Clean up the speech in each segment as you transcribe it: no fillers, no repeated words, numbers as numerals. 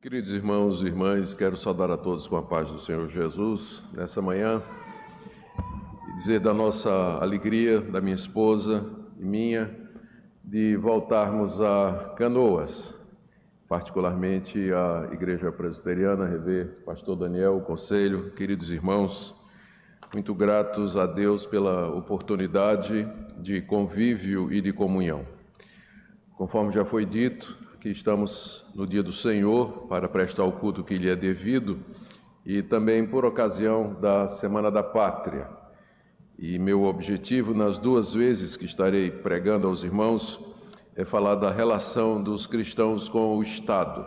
Queridos irmãos e irmãs, quero saudar a todos com a paz do Senhor Jesus nessa manhã e dizer da nossa alegria, da minha esposa e minha, de voltarmos a Canoas, particularmente a Igreja Presbiteriana, rever Pastor Daniel, o conselho, queridos irmãos, muito gratos a Deus pela oportunidade de convívio e de comunhão. Conforme já foi dito, que estamos no dia do Senhor para prestar o culto que lhe é devido e também por ocasião da Semana da Pátria. E meu objetivo nas duas vezes que estarei pregando aos irmãos é falar da relação dos cristãos com o Estado.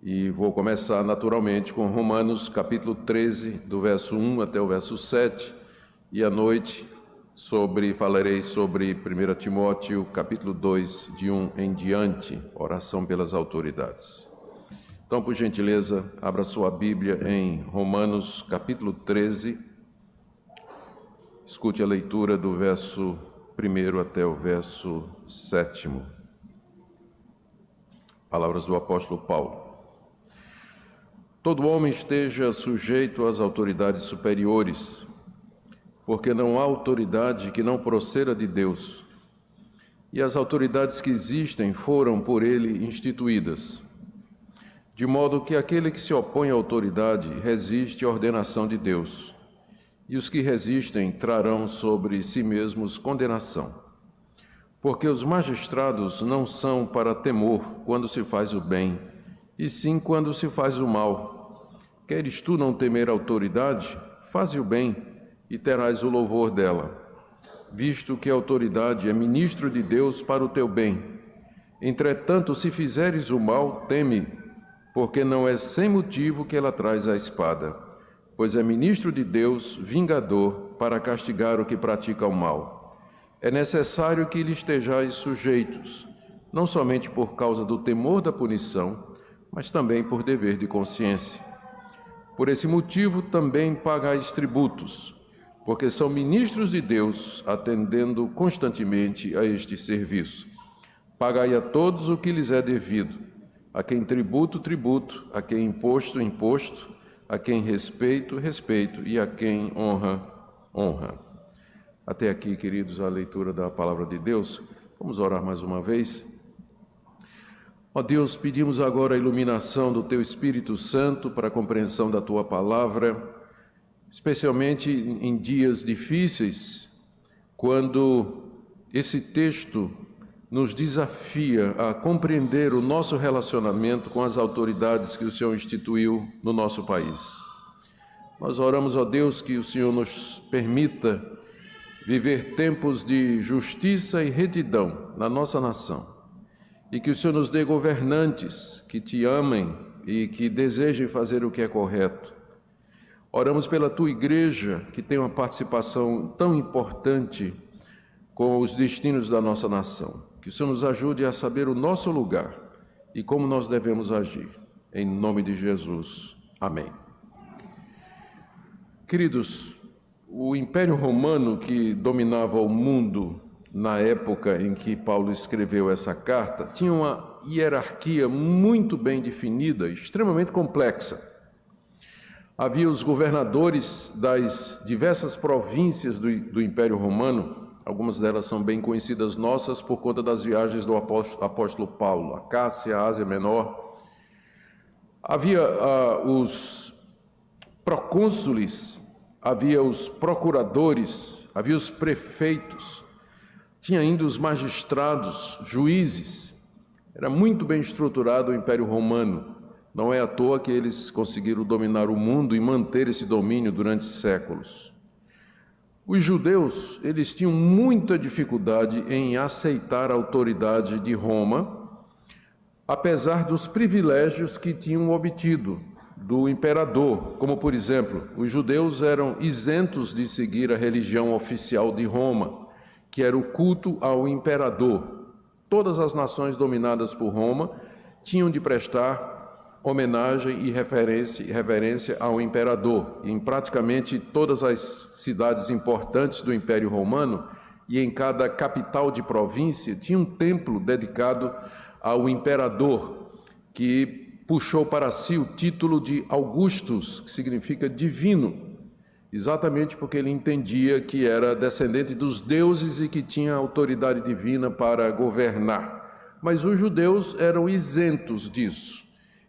E vou começar naturalmente com Romanos capítulo 13, do verso 1 até o verso 7, e à noite falarei sobre 1 Timóteo, capítulo 2, de 1 em diante, oração pelas autoridades. Então, por gentileza, abra sua Bíblia em Romanos, capítulo 13, escute a leitura do verso 1 até o verso 7. Palavras do apóstolo Paulo. Todo homem esteja sujeito às autoridades superiores, porque não há autoridade que não proceda de Deus, e as autoridades que existem foram por ele instituídas, de modo que aquele que se opõe à autoridade resiste à ordenação de Deus, e os que resistem trarão sobre si mesmos condenação. Porque os magistrados não são para temor quando se faz o bem, e sim quando se faz o mal. Queres tu não temer a autoridade? Faze o bem, e terás o louvor dela, visto que a autoridade é ministro de Deus para o teu bem. Entretanto, se fizeres o mal, teme, porque não é sem motivo que ela traz a espada, pois é ministro de Deus, vingador, para castigar o que pratica o mal. É necessário que lhe estejais sujeitos, não somente por causa do temor da punição, mas também por dever de consciência. Por esse motivo também pagais tributos, porque são ministros de Deus, atendendo constantemente a este serviço. Pagai a todos o que lhes é devido, a quem tributo, tributo, a quem imposto, imposto, a quem respeito, respeito, e a quem honra, honra. Até aqui, queridos, a leitura da palavra de Deus. Vamos orar mais uma vez. Ó Deus, pedimos agora a iluminação do Teu Espírito Santo para a compreensão da Tua palavra, especialmente em dias difíceis, quando esse texto nos desafia a compreender o nosso relacionamento com as autoridades que o Senhor instituiu no nosso país. Nós oramos, ó Deus, que o Senhor nos permita viver tempos de justiça e retidão na nossa nação, e que o Senhor nos dê governantes que Te amem e que desejem fazer o que é correto. Oramos pela Tua Igreja, que tem uma participação tão importante com os destinos da nossa nação. Que o Senhor nos ajude a saber o nosso lugar e como nós devemos agir. Em nome de Jesus. Amém. Queridos, o Império Romano, que dominava o mundo na época em que Paulo escreveu essa carta, tinha uma hierarquia muito bem definida, extremamente complexa. Havia os governadores das diversas províncias do Império Romano, algumas delas são bem conhecidas nossas por conta das viagens do apóstolo Paulo, a Cássia, a Ásia Menor. Havia os procônsules, havia os procuradores, havia os prefeitos, tinha ainda os magistrados, juízes. Era muito bem estruturado o Império Romano. Não é à toa que eles conseguiram dominar o mundo e manter esse domínio durante séculos. Os judeus, eles tinham muita dificuldade em aceitar a autoridade de Roma, apesar dos privilégios que tinham obtido do imperador, como, por exemplo, os judeus eram isentos de seguir a religião oficial de Roma, que era o culto ao imperador. Todas as nações dominadas por Roma tinham de prestar homenagem e reverência ao imperador. Em praticamente todas as cidades importantes do Império Romano e em cada capital de província tinha um templo dedicado ao imperador, que puxou para si o título de Augustus, que significa divino, exatamente porque ele entendia que era descendente dos deuses e que tinha autoridade divina para governar. Mas os judeus eram isentos disso,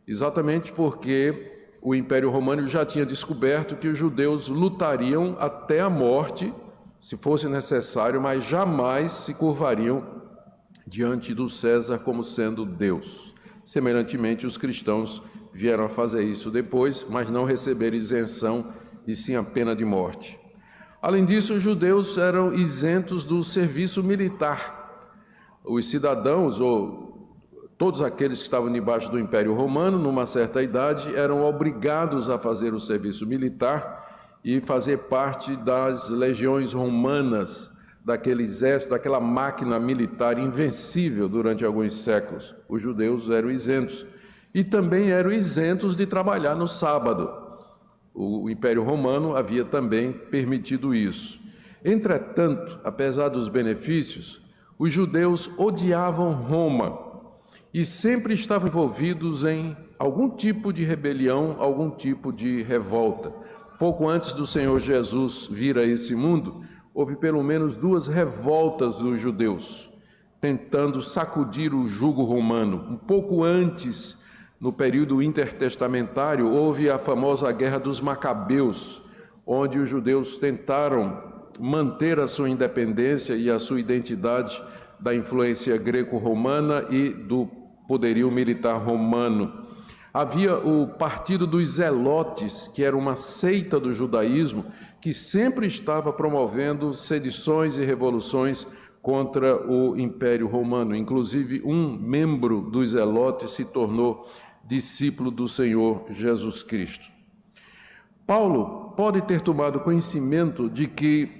exatamente porque o Império Romano já tinha descoberto que os judeus lutariam até a morte, se fosse necessário, mas jamais se curvariam diante do César como sendo Deus. Semelhantemente, os cristãos vieram a fazer isso depois, mas não receberam isenção e sim a pena de morte. Além disso, os judeus eram isentos do serviço militar. Os cidadãos, ou todos aqueles que estavam debaixo do Império Romano, numa certa idade, eram obrigados a fazer o serviço militar e fazer parte das legiões romanas, daquele exército, daquela máquina militar invencível durante alguns séculos. Os judeus eram isentos. E também eram isentos de trabalhar no sábado. O Império Romano havia também permitido isso. Entretanto, apesar dos benefícios, os judeus odiavam Roma e sempre estavam envolvidos em algum tipo de rebelião, algum tipo de revolta. Pouco antes do Senhor Jesus vir a esse mundo, houve pelo menos 2 revoltas dos judeus, tentando sacudir o jugo romano. Um pouco antes, no período intertestamentário, houve a famosa Guerra dos Macabeus, onde os judeus tentaram manter a sua independência e a sua identidade da influência greco-romana e do poderio militar romano. Havia o Partido dos Zelotes, que era uma seita do judaísmo, que sempre estava promovendo sedições e revoluções contra o Império Romano. Inclusive, um membro dos Zelotes se tornou discípulo do Senhor Jesus Cristo. Paulo pode ter tomado conhecimento de que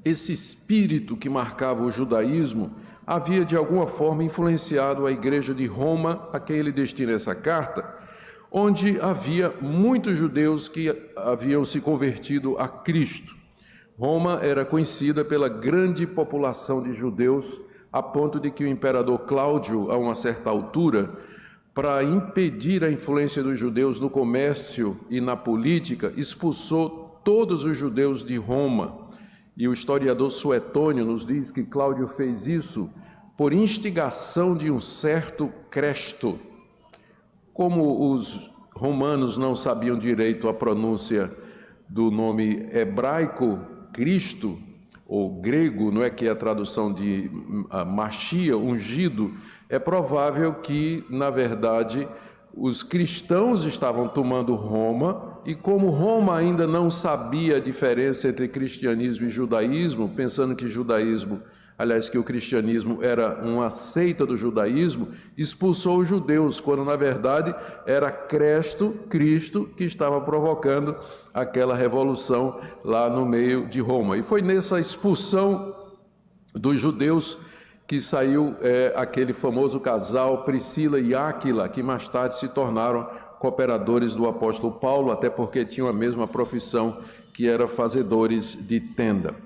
esse espírito que marcava o judaísmo havia de alguma forma influenciado a igreja de Roma, a quem ele destina essa carta, onde havia muitos judeus que haviam se convertido a Cristo. Roma era conhecida pela grande população de judeus, a ponto de que o imperador Cláudio, a uma certa altura, para impedir a influência dos judeus no comércio e na política, expulsou todos os judeus de Roma. E o historiador Suetônio nos diz que Cláudio fez isso por instigação de um certo Cresto. Como os romanos não sabiam direito a pronúncia do nome hebraico Cristo, ou grego, não é que é a tradução de Machia, ungido, é provável que, na verdade, os cristãos estavam tomando Roma, e como Roma ainda não sabia a diferença entre cristianismo e judaísmo, pensando que judaísmo, aliás, que o cristianismo era uma seita do judaísmo, expulsou os judeus, quando na verdade era Cristo que estava provocando aquela revolução lá no meio de Roma. E foi nessa expulsão dos judeus que saiu aquele famoso casal Priscila e Áquila, que mais tarde se tornaram cooperadores do apóstolo Paulo, até porque tinham a mesma profissão, que era fazedores de tenda.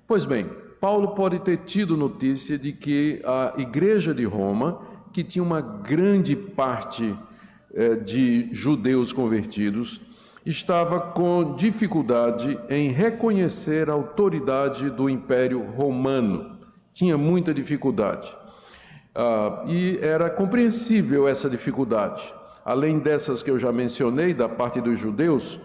Pois bem, Paulo pode ter tido notícia de que a igreja de Roma, que tinha uma grande parte de judeus convertidos, estava com dificuldade em reconhecer a autoridade do Império Romano. Tinha muita dificuldade. E era compreensível essa dificuldade. Além dessas que eu já mencionei, da parte dos judeus,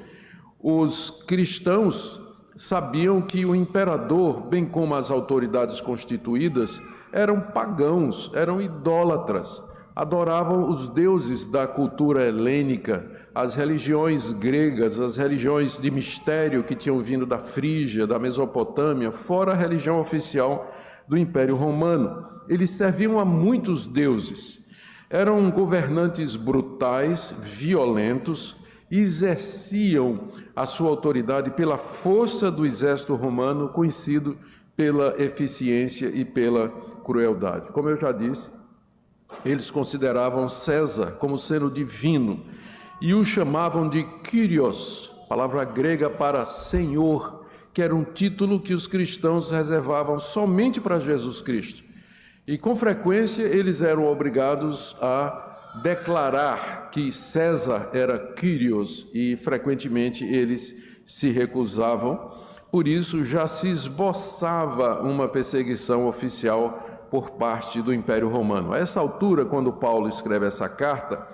os cristãos sabiam que o imperador, bem como as autoridades constituídas, eram pagãos, eram idólatras, adoravam os deuses da cultura helênica, as religiões gregas, as religiões de mistério que tinham vindo da Frígia, da Mesopotâmia, fora a religião oficial do Império Romano. Eles serviam a muitos deuses. Eram governantes brutais, violentos, e exerciam a sua autoridade pela força do exército romano, conhecido pela eficiência e pela crueldade. Como eu já disse, eles consideravam César como sendo divino e o chamavam de Kyrios, palavra grega para Senhor, que era um título que os cristãos reservavam somente para Jesus Cristo. E com frequência eles eram obrigados a declarar que César era Quírios e frequentemente eles se recusavam. Por isso já se esboçava uma perseguição oficial por parte do Império Romano. A essa altura, quando Paulo escreve essa carta,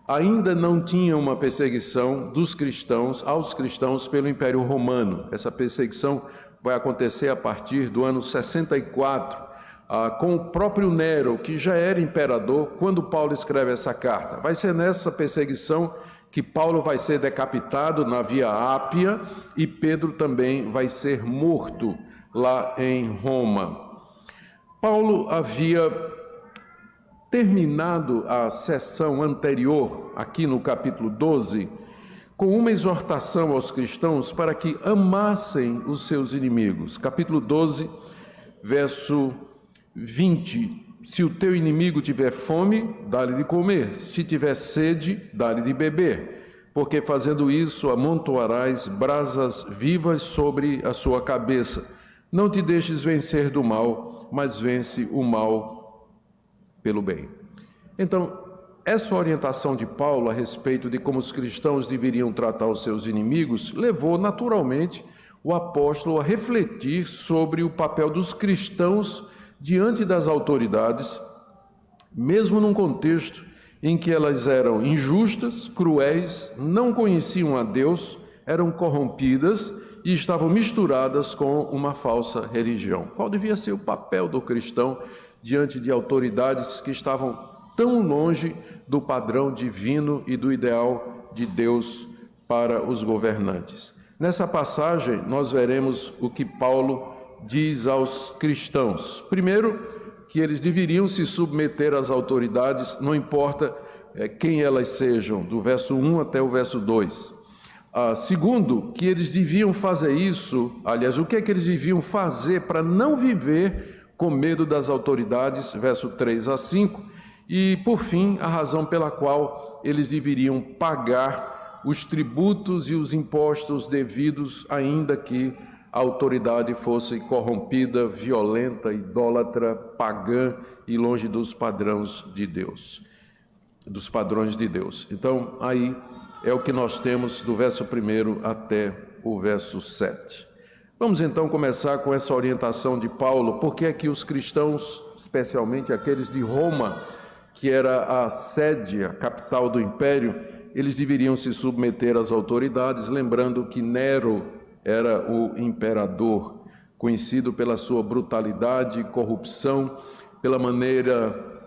ainda não tinha uma perseguição dos cristãos aos cristãos pelo Império Romano. Essa perseguição vai acontecer a partir do ano 64, com o próprio Nero, que já era imperador, quando Paulo escreve essa carta. Vai ser nessa perseguição que Paulo vai ser decapitado na Via Ápia e Pedro também vai ser morto lá em Roma. Paulo havia terminado a sessão anterior, aqui no capítulo 12, com uma exortação aos cristãos para que amassem os seus inimigos. Capítulo 12, verso 20. Se o teu inimigo tiver fome, dá-lhe de comer. Se tiver sede, dá-lhe de beber. Porque fazendo isso, amontoarás brasas vivas sobre a sua cabeça. Não te deixes vencer do mal, mas vence o mal pelo bem. Então, essa orientação de Paulo a respeito de como os cristãos deveriam tratar os seus inimigos levou naturalmente o apóstolo a refletir sobre o papel dos cristãos diante das autoridades, mesmo num contexto em que elas eram injustas, cruéis, não conheciam a Deus, eram corrompidas e estavam misturadas com uma falsa religião. Qual devia ser o papel do cristão diante de autoridades que estavam tão longe do padrão divino e do ideal de Deus para os governantes? Nessa passagem, nós veremos o que Paulo diz aos cristãos. Primeiro, que eles deveriam se submeter às autoridades, não importa quem elas sejam, do verso 1 até o verso 2. Segundo, que eles deviam fazer isso, aliás, o que é que eles deviam fazer para não viver com medo das autoridades, verso 3 a 5. E, por fim, a razão pela qual eles deveriam pagar os tributos e os impostos devidos, ainda que a autoridade fosse corrompida, violenta, idólatra, pagã e longe dos padrões de Deus, dos padrões de Deus. Então, aí é o que nós temos do verso 1 até o verso 7. Vamos então começar com essa orientação de Paulo, porque é que os cristãos, especialmente aqueles de Roma, que era a sede, a capital do império, eles deveriam se submeter às autoridades, lembrando que Nero era o imperador, conhecido pela sua brutalidade, corrupção, pela maneira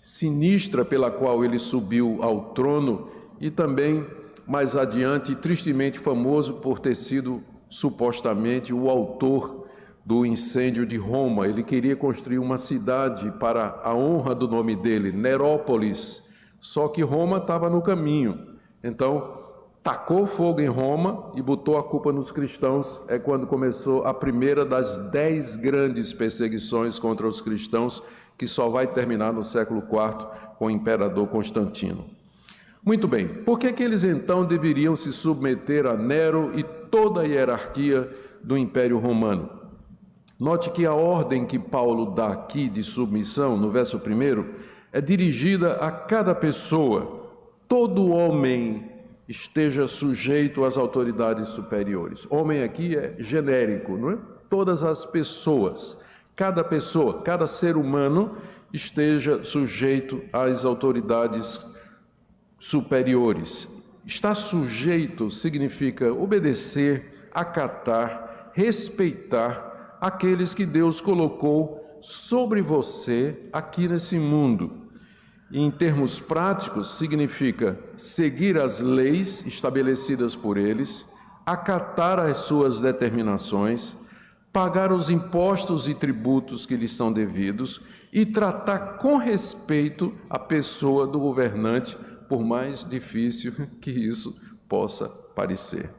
sinistra pela qual ele subiu ao trono e também, mais adiante, tristemente famoso por ter sido supostamente o autor do incêndio de Roma. Ele queria construir uma cidade para a honra do nome dele, Nerópolis, só que Roma estava no caminho. Então, tacou fogo em Roma e botou a culpa nos cristãos. É quando começou a primeira das 10 grandes perseguições contra os cristãos, que só vai terminar no século IV com o imperador Constantino. Muito bem, por que eles então deveriam se submeter a Nero e toda a hierarquia do Império Romano? Note que a ordem que Paulo dá aqui de submissão, no verso 1, é dirigida a cada pessoa. Todo homem esteja sujeito às autoridades superiores. Homem aqui é genérico, não é? Todas as pessoas, cada ser humano esteja sujeito às autoridades superiores. Estar sujeito significa obedecer, acatar, respeitar aqueles que Deus colocou sobre você aqui nesse mundo. Em termos práticos, significa seguir as leis estabelecidas por eles, acatar as suas determinações, pagar os impostos e tributos que lhes são devidos e tratar com respeito a pessoa do governante, por mais difícil que isso possa parecer.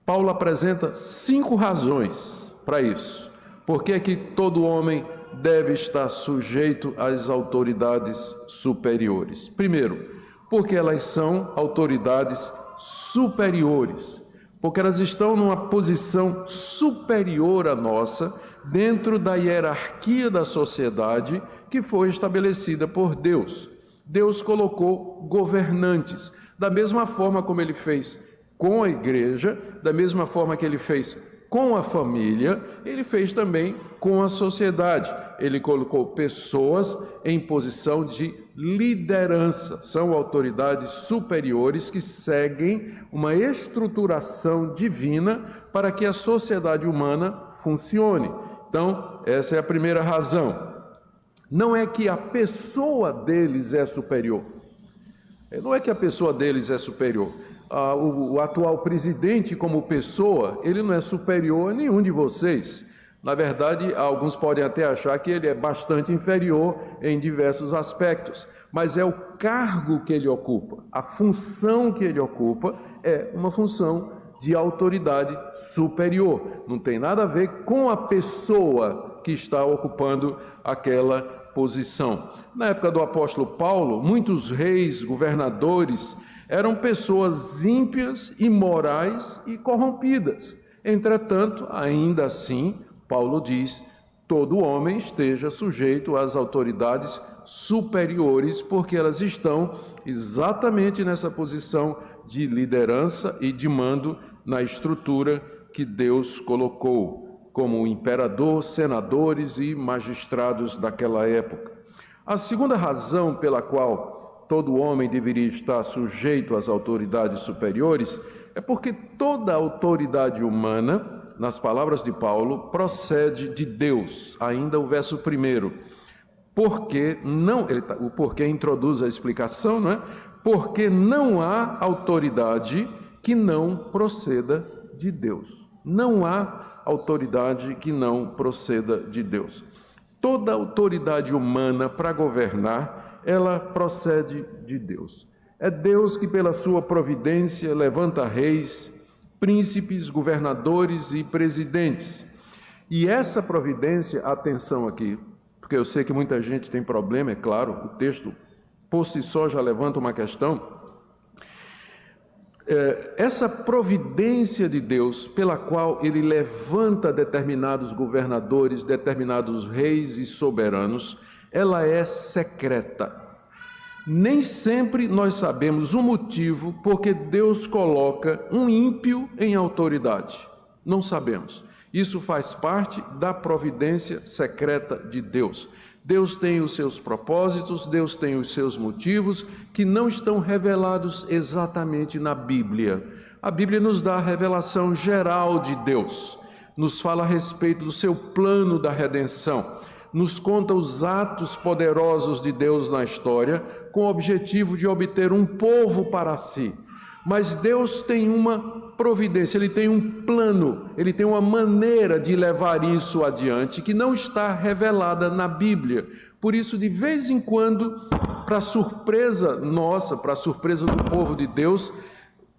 Paulo apresenta 5 razões para isso. Por que é que todo homem deve estar sujeito às autoridades superiores? Primeiro, porque elas são autoridades superiores, porque elas estão numa posição superior à nossa, dentro da hierarquia da sociedade que foi estabelecida por Deus. Deus colocou governantes, da mesma forma como ele fez com a igreja, da mesma forma que ele fez com a família, ele fez também com a sociedade. Ele colocou pessoas em posição de liderança. São autoridades superiores que seguem uma estruturação divina para que a sociedade humana funcione. Então, essa é a primeira razão. Não é que a pessoa deles é superior. Não é que a pessoa deles é superior. O atual presidente, como pessoa, ele não é superior a nenhum de vocês. Na verdade, alguns podem até achar que ele é bastante inferior em diversos aspectos, mas é o cargo que ele ocupa, a função que ele ocupa é uma função de autoridade superior. Não tem nada a ver com a pessoa que está ocupando aquela posição. Na época do apóstolo Paulo, muitos reis, governadores, eram pessoas ímpias, imorais e corrompidas. Entretanto, ainda assim, Paulo diz, todo homem esteja sujeito às autoridades superiores, porque elas estão exatamente nessa posição de liderança e de mando na estrutura que Deus colocou, como imperador, senadores e magistrados daquela época. A segunda razão pela qual todo homem deveria estar sujeito às autoridades superiores é porque toda autoridade humana, nas palavras de Paulo, procede de Deus. Ainda o verso 1. Porque não, o porquê introduz a explicação, não é? Porque não há autoridade que não proceda de Deus. Não há autoridade que não proceda de Deus. Toda autoridade humana para governar, ela procede de Deus. É Deus que, pela sua providência, levanta reis, príncipes, governadores e presidentes. E essa providência, atenção aqui, porque eu sei que muita gente tem problema, é claro, o texto por si só já levanta uma questão. Essa providência de Deus, pela qual ele levanta determinados governadores, determinados reis e soberanos, ela é secreta. Nem sempre nós sabemos o motivo porque Deus coloca um ímpio em autoridade. Não sabemos. Isso faz parte da providência secreta de Deus. Deus tem os seus propósitos, Deus tem os seus motivos que não estão revelados exatamente na Bíblia. A Bíblia nos dá a revelação geral de Deus, nos fala a respeito do seu plano da redenção, nos conta os atos poderosos de Deus na história, com o objetivo de obter um povo para si. Mas Deus tem uma providência, Ele tem um plano, Ele tem uma maneira de levar isso adiante que não está revelada na Bíblia. Por isso, de vez em quando, para surpresa nossa, para surpresa do povo de Deus,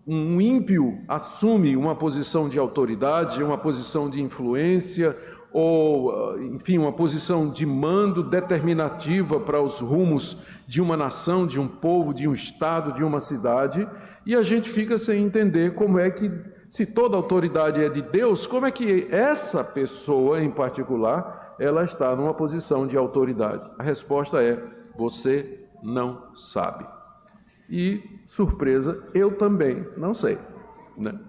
um ímpio assume uma posição de autoridade, uma posição de influência, ou, enfim, uma posição de mando determinativa para os rumos de uma nação, de um povo, de um estado, de uma cidade, e a gente fica sem entender como é que, se toda autoridade é de Deus, como é que essa pessoa em particular, ela está numa posição de autoridade? A resposta é, você não sabe. E, surpresa, eu também não sei.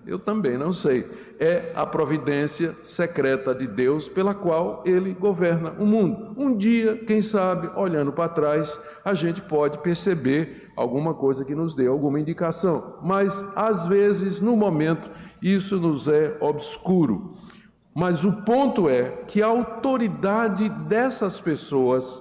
Eu também não sei. É a providência secreta de Deus pela qual Ele governa o mundo. Um dia, quem sabe, olhando para trás, a gente pode perceber alguma coisa que nos dê alguma indicação. Mas, às vezes, no momento, isso nos é obscuro. Mas o ponto é que a autoridade dessas pessoas,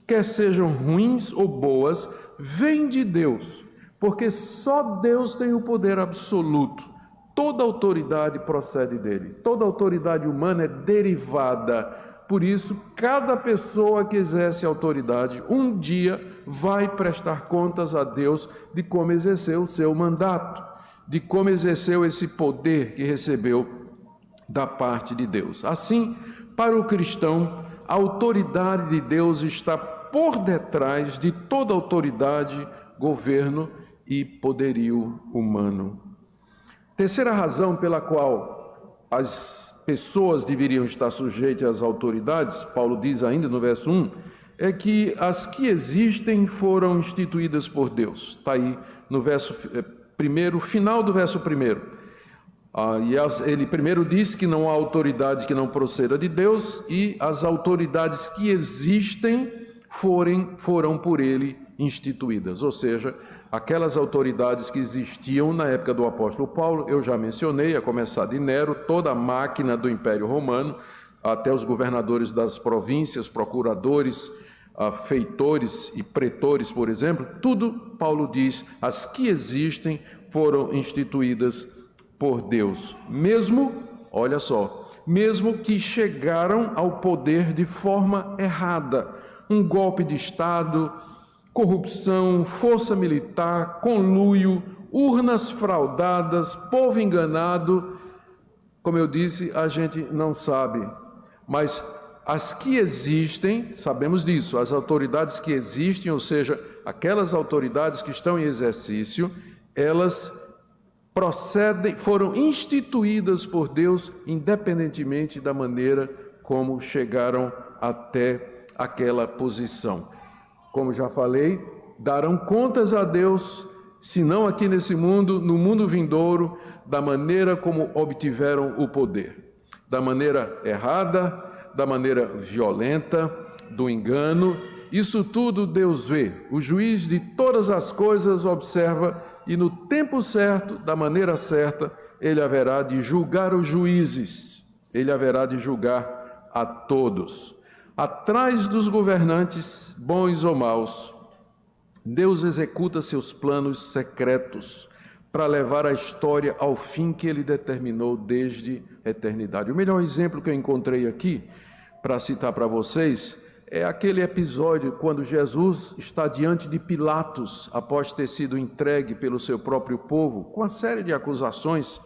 quer sejam ruins ou boas, vem de Deus. Porque só Deus tem o poder absoluto. Toda autoridade procede dele, toda autoridade humana é derivada. Por isso, cada pessoa que exerce autoridade, um dia vai prestar contas a Deus de como exerceu o seu mandato, de como exerceu esse poder que recebeu da parte de Deus. Assim, para o cristão, a autoridade de Deus está por detrás de toda autoridade, governo e poderio humano. Terceira razão pela qual as pessoas deveriam estar sujeitas às autoridades, Paulo diz ainda no verso 1, é que as que existem foram instituídas por Deus. Está aí no verso 1, final do verso 1. Ele primeiro diz que não há autoridade que não proceda de Deus, e as autoridades que existem foram por ele instituídas, ou seja, aquelas autoridades que existiam na época do apóstolo Paulo, eu já mencionei, a começar de Nero, toda a máquina do Império Romano, até os governadores das províncias, procuradores, feitores e pretores, por exemplo, tudo, Paulo diz, as que existem foram instituídas por Deus, mesmo, olha só, mesmo que chegaram ao poder de forma errada, um golpe de Estado, corrupção, força militar, conluio, urnas fraudadas, povo enganado, como eu disse, a gente não sabe, mas as que existem, sabemos disso, as autoridades que existem, ou seja, aquelas autoridades que estão em exercício, elas foram instituídas por Deus, independentemente da maneira como chegaram até aquela posição. Como já falei, darão contas a Deus, se não aqui nesse mundo, no mundo vindouro, da maneira como obtiveram o poder. Da maneira errada, da maneira violenta, do engano, isso tudo Deus vê. O juiz de todas as coisas observa e no tempo certo, da maneira certa, ele haverá de julgar os juízes, ele haverá de julgar a todos. Atrás dos governantes, bons ou maus, Deus executa seus planos secretos para levar a história ao fim que ele determinou desde a eternidade. O melhor exemplo que eu encontrei aqui, para citar para vocês, é aquele episódio quando Jesus está diante de Pilatos, após ter sido entregue pelo seu próprio povo, com uma série de acusações,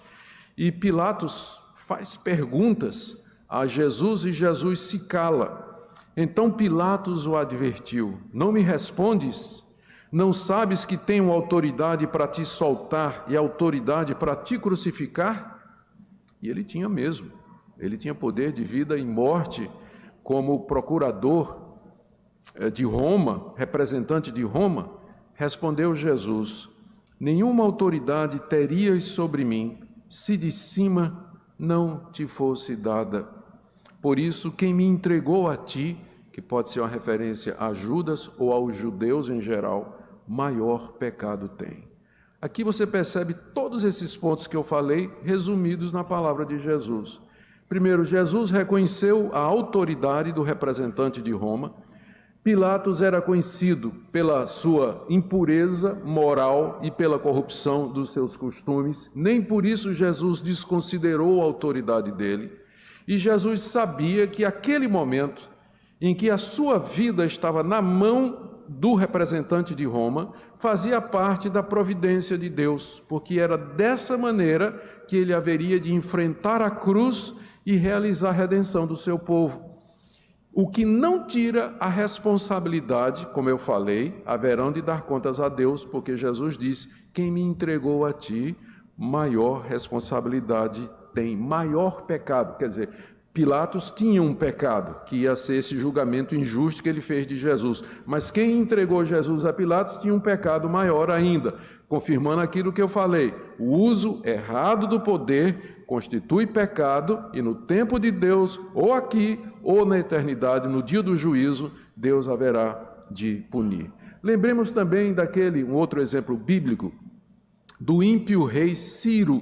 e Pilatos faz perguntas a Jesus e Jesus se cala. Então Pilatos o advertiu: não me respondes? Não sabes que tenho autoridade para te soltar e autoridade para te crucificar? E ele tinha mesmo, ele tinha poder de vida e morte como procurador de Roma, representante de Roma. Respondeu Jesus: nenhuma autoridade terias sobre mim se de cima não te fosse dada. Por isso, quem me entregou a ti, que pode ser uma referência a Judas ou aos judeus em geral, maior pecado tem. Aqui você percebe todos esses pontos que eu falei, resumidos na palavra de Jesus. Primeiro, Jesus reconheceu a autoridade do representante de Roma. Pilatos era conhecido pela sua impureza moral e pela corrupção dos seus costumes. Nem por isso Jesus desconsiderou a autoridade dele. E Jesus sabia que aquele momento em que a sua vida estava na mão do representante de Roma, fazia parte da providência de Deus, porque era dessa maneira que ele haveria de enfrentar a cruz e realizar a redenção do seu povo. O que não tira a responsabilidade, como eu falei, haverão de dar contas a Deus, porque Jesus disse: quem me entregou a ti, maior responsabilidade tem, maior pecado. Quer dizer, Pilatos tinha um pecado, que ia ser esse julgamento injusto que ele fez de Jesus. Mas quem entregou Jesus a Pilatos tinha um pecado maior ainda, confirmando aquilo que eu falei. O uso errado do poder constitui pecado, e no tempo de Deus, ou aqui, ou na eternidade, no dia do juízo, Deus haverá de punir. Lembremos também um outro exemplo bíblico, do ímpio rei Ciro,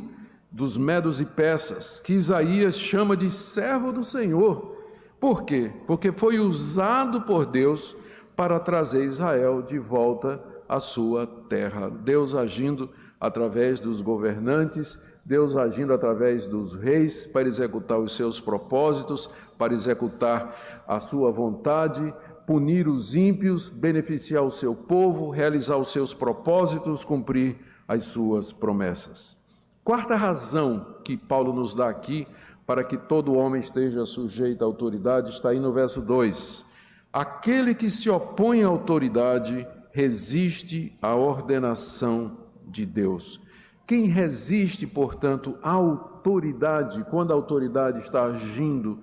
dos medos e persas, que Isaías chama de servo do Senhor. Por quê? Porque foi usado por Deus para trazer Israel de volta à sua terra. Deus agindo através dos governantes, Deus agindo através dos reis para executar os seus propósitos, para executar a sua vontade, punir os ímpios, beneficiar o seu povo, realizar os seus propósitos, cumprir as suas promessas. Quarta razão que Paulo nos dá aqui para que todo homem esteja sujeito à autoridade está aí no verso 2. Aquele que se opõe à autoridade resiste à ordenação de Deus. Quem resiste, portanto, à autoridade, quando a autoridade está agindo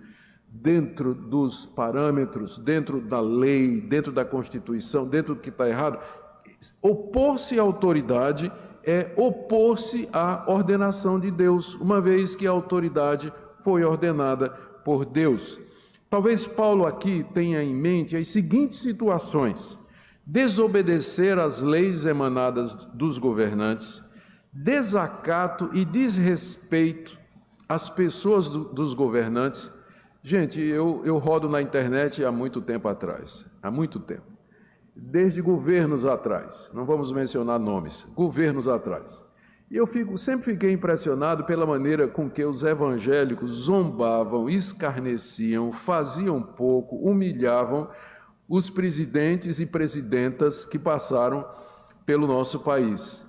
dentro dos parâmetros, dentro da lei, dentro da Constituição, dentro do que está errado, opor-se à autoridade é opor-se à ordenação de Deus, uma vez que a autoridade foi ordenada por Deus. Talvez Paulo aqui tenha em mente as seguintes situações: desobedecer às leis emanadas dos governantes, desacato e desrespeito às pessoas dos governantes. Gente, eu rodo na internet há muito tempo atrás, desde governos atrás, não vamos mencionar nomes, governos atrás. E eu sempre fiquei impressionado pela maneira com que os evangélicos zombavam, escarneciam, faziam pouco, humilhavam os presidentes e presidentas que passaram pelo nosso país.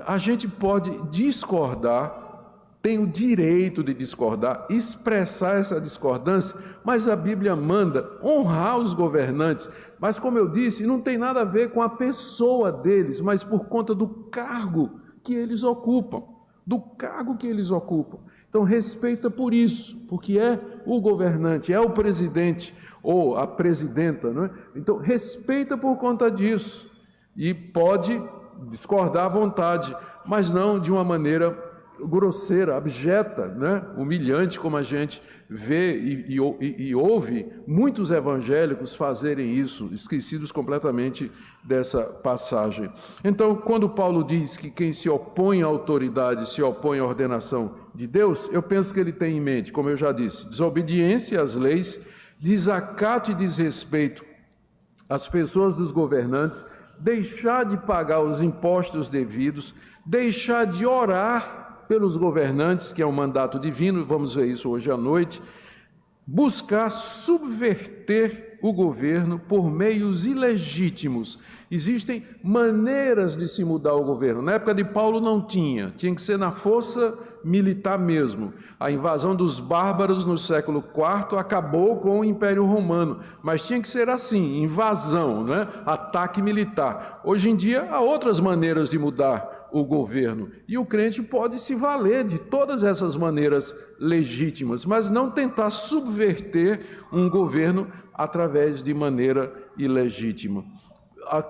A gente pode discordar, tem o direito de discordar, expressar essa discordância, mas a Bíblia manda honrar os governantes. Mas, como eu disse, não tem nada a ver com a pessoa deles, mas por conta do cargo que eles ocupam, Então, respeita por isso, porque é o governante, é o presidente ou a presidenta, não é? Então, respeita por conta disso e pode discordar à vontade, mas não de uma maneira grosseira, abjeta, né? Humilhante, como a gente vê e ouve muitos evangélicos fazerem isso, esquecidos completamente dessa passagem. Então, quando Paulo diz que quem se opõe à autoridade se opõe à ordenação de Deus, eu penso que ele tem em mente, como eu já disse, desobediência às leis, desacato e desrespeito às pessoas dos governantes, deixar de pagar os impostos devidos, deixar de orar pelos governantes, que é um mandato divino, vamos ver isso hoje à noite, buscar subverter o governo por meios ilegítimos. Existem maneiras de se mudar o governo. Na época de Paulo não tinha que ser na força militar mesmo. A invasão dos bárbaros no século IV acabou com o Império Romano, mas tinha que ser assim, invasão, né? Ataque militar. Hoje em dia há outras maneiras de mudar o governo, e o crente pode se valer de todas essas maneiras legítimas, mas não tentar subverter um governo através de maneira ilegítima.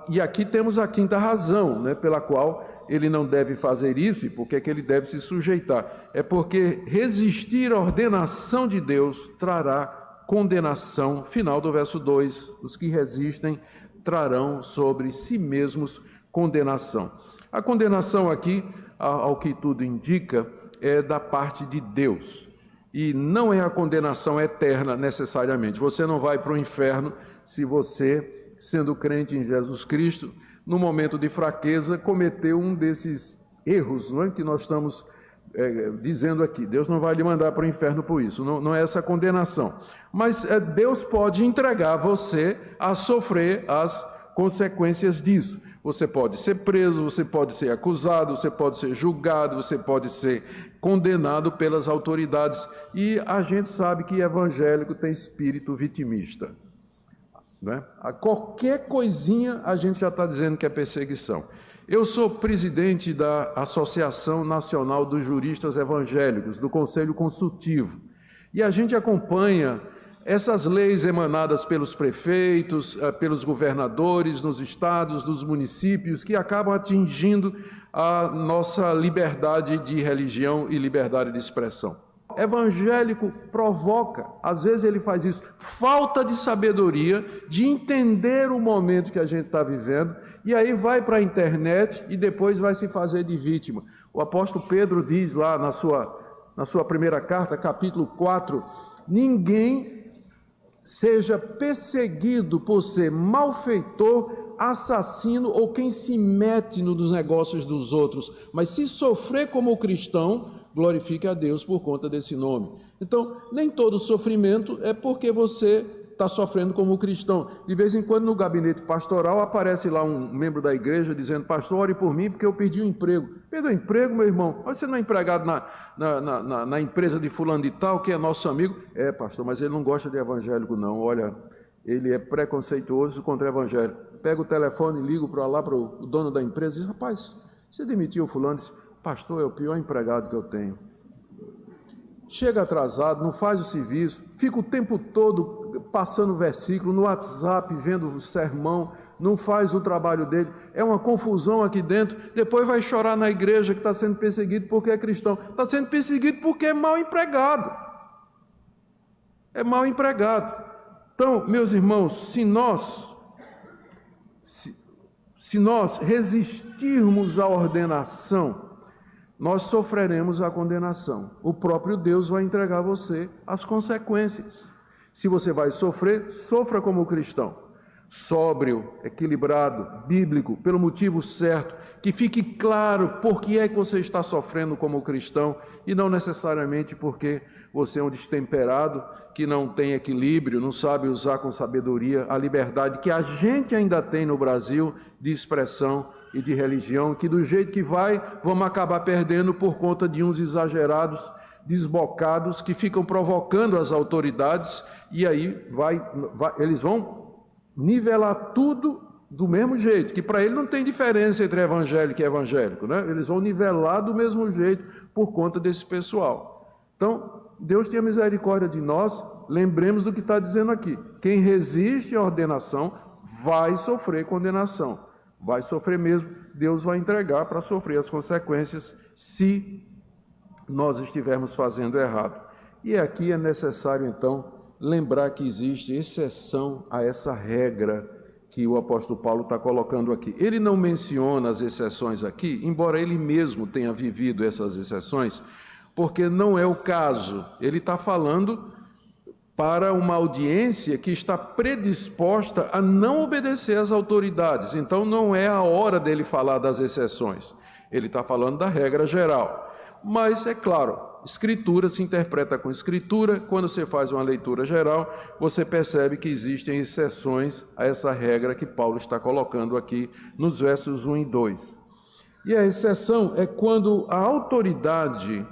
E aqui temos a quinta razão, né, pela qual ele não deve fazer isso e por que ele deve se sujeitar. É porque resistir à ordenação de Deus trará condenação. Final do verso 2, os que resistem trarão sobre si mesmos condenação. A condenação aqui, ao que tudo indica, é da parte de Deus. E não é a condenação eterna necessariamente. Você não vai para o inferno se você, sendo crente em Jesus Cristo, no momento de fraqueza, cometeu um desses erros, não é, que nós estamos dizendo aqui. Deus não vai lhe mandar para o inferno por isso, não é essa condenação. Mas Deus pode entregar você a sofrer as consequências disso. Você pode ser preso, você pode ser acusado, você pode ser julgado, você pode ser condenado pelas autoridades. E a gente sabe que evangélico tem espírito vitimista, né? A qualquer coisinha a gente já está dizendo que é perseguição. Eu sou presidente da Associação Nacional dos Juristas Evangélicos, do Conselho Consultivo, e a gente acompanha essas leis emanadas pelos prefeitos, pelos governadores nos estados, nos municípios, que acabam atingindo a nossa liberdade de religião e liberdade de expressão. Evangélico provoca, às vezes ele faz isso, falta de sabedoria, de entender o momento que a gente está vivendo, e aí vai para a internet e depois vai se fazer de vítima. O apóstolo Pedro diz lá na sua primeira carta, capítulo 4, ninguém seja perseguido por ser malfeitor, assassino ou quem se mete nos negócios dos outros, mas se sofrer como cristão, glorifique a Deus por conta desse nome. Então, nem todo sofrimento é porque você está sofrendo como cristão. De vez em quando, no gabinete pastoral, aparece lá um membro da igreja dizendo: pastor, ore por mim porque eu perdi o emprego. Perdeu o emprego, meu irmão? Você não é empregado na empresa de fulano de tal, que é nosso amigo? É, pastor, mas ele não gosta de evangélico, não. Olha, ele é preconceituoso contra o evangelho. Pega o telefone, ligo para lá para o dono da empresa e diz: rapaz, você demitiu o fulano? Diz: Pastor, é o pior empregado que eu tenho. Chega atrasado, não faz o serviço, fica o tempo todo passando versículo no WhatsApp, vendo o sermão, não faz o trabalho dele, é uma confusão aqui dentro, depois vai chorar na igreja que está sendo perseguido porque é cristão. Está sendo perseguido porque é mal empregado. É mal empregado. Então, meus irmãos, se nós resistirmos à ordenação, nós sofreremos a condenação. O próprio Deus vai entregar a você as consequências. Se você vai sofrer, sofra como cristão. Sóbrio, equilibrado, bíblico, pelo motivo certo, que fique claro por que é que você está sofrendo como cristão e não necessariamente porque você é um destemperado, que não tem equilíbrio, não sabe usar com sabedoria a liberdade que a gente ainda tem no Brasil de expressão e de religião, que do jeito que vai, vamos acabar perdendo por conta de uns exagerados, desbocados, que ficam provocando as autoridades, e aí eles vão nivelar tudo do mesmo jeito, que para ele não tem diferença entre evangélico e evangélico, né? Eles vão nivelar do mesmo jeito por conta desse pessoal. Então, Deus tenha misericórdia de nós, lembremos do que está dizendo aqui. Quem resiste à ordenação vai sofrer condenação. Vai sofrer mesmo, Deus vai entregar para sofrer as consequências se nós estivermos fazendo errado. E aqui é necessário, então, lembrar que existe exceção a essa regra que o apóstolo Paulo está colocando aqui. Ele não menciona as exceções aqui, embora ele mesmo tenha vivido essas exceções, porque não é o caso. Ele está falando para uma audiência que está predisposta a não obedecer às autoridades. Então, não é a hora dele falar das exceções. Ele está falando da regra geral. Mas, é claro, Escritura se interpreta com Escritura. Quando você faz uma leitura geral, você percebe que existem exceções a essa regra que Paulo está colocando aqui nos versos 1 e 2. E a exceção é quando a autoridade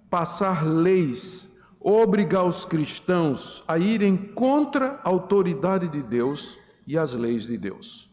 passar leis, obrigar os cristãos a irem contra a autoridade de Deus e as leis de Deus.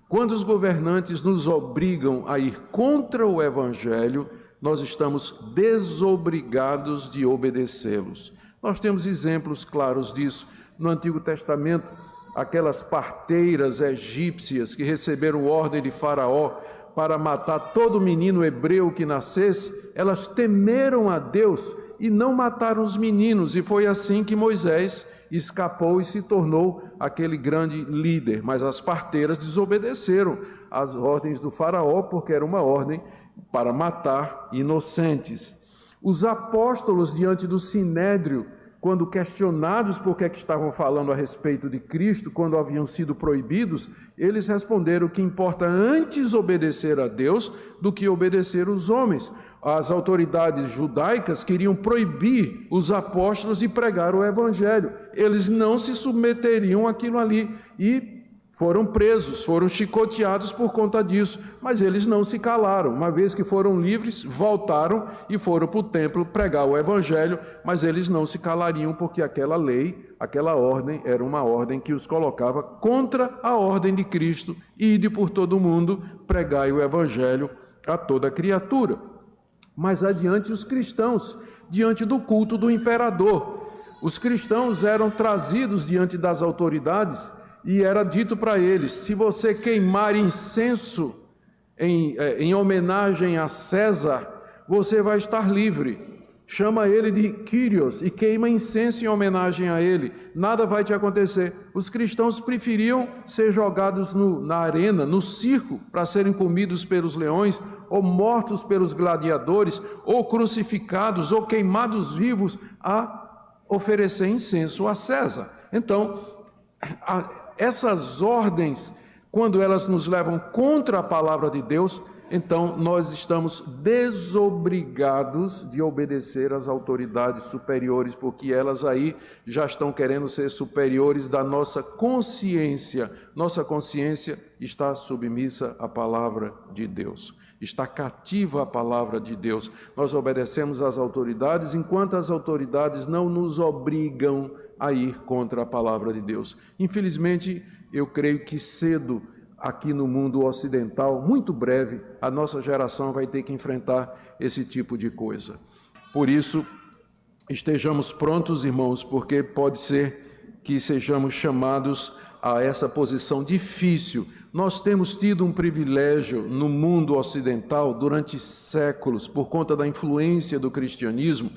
Quando os governantes nos obrigam a ir contra o Evangelho, nós estamos desobrigados de obedecê-los. Nós temos exemplos claros disso. No Antigo Testamento, aquelas parteiras egípcias que receberam ordem de Faraó para matar todo menino hebreu que nascesse, elas temeram a Deus e não mataram os meninos, e foi assim que Moisés escapou e se tornou aquele grande líder. Mas as parteiras desobedeceram às ordens do Faraó, porque era uma ordem para matar inocentes. Os apóstolos, diante do Sinédrio, quando questionados por que estavam falando a respeito de Cristo, quando haviam sido proibidos, eles responderam que importa antes obedecer a Deus do que obedecer os homens. As autoridades judaicas queriam proibir os apóstolos de pregar o Evangelho. Eles não se submeteriam àquilo ali e foram presos, foram chicoteados por conta disso, mas eles não se calaram. Uma vez que foram livres, voltaram e foram para o templo pregar o Evangelho, mas eles não se calariam porque aquela lei, aquela ordem, era uma ordem que os colocava contra a ordem de Cristo, ide por todo o mundo, pregai o Evangelho a toda criatura. Mais adiante, os cristãos, diante do culto do imperador. Os cristãos eram trazidos diante das autoridades e era dito para eles: se você queimar incenso em homenagem a César, você vai estar livre. Chama ele de Kyrios e queima incenso em homenagem a ele. Nada vai te acontecer. Os cristãos preferiam ser jogados na arena, no circo, para serem comidos pelos leões, ou mortos pelos gladiadores, ou crucificados, ou queimados vivos, a oferecer incenso a César. Então, essas ordens, quando elas nos levam contra a palavra de Deus, então nós estamos desobrigados de obedecer às autoridades superiores, porque elas aí já estão querendo ser superiores da nossa consciência. Nossa consciência está submissa à palavra de Deus, está cativa à palavra de Deus. Nós obedecemos às autoridades enquanto as autoridades não nos obrigam a ir contra a palavra de Deus. Infelizmente, eu creio que cedo aqui no mundo ocidental, muito breve, a nossa geração vai ter que enfrentar esse tipo de coisa. Por isso, estejamos prontos, irmãos, porque pode ser que sejamos chamados a essa posição difícil. Nós temos tido um privilégio no mundo ocidental durante séculos, por conta da influência do cristianismo,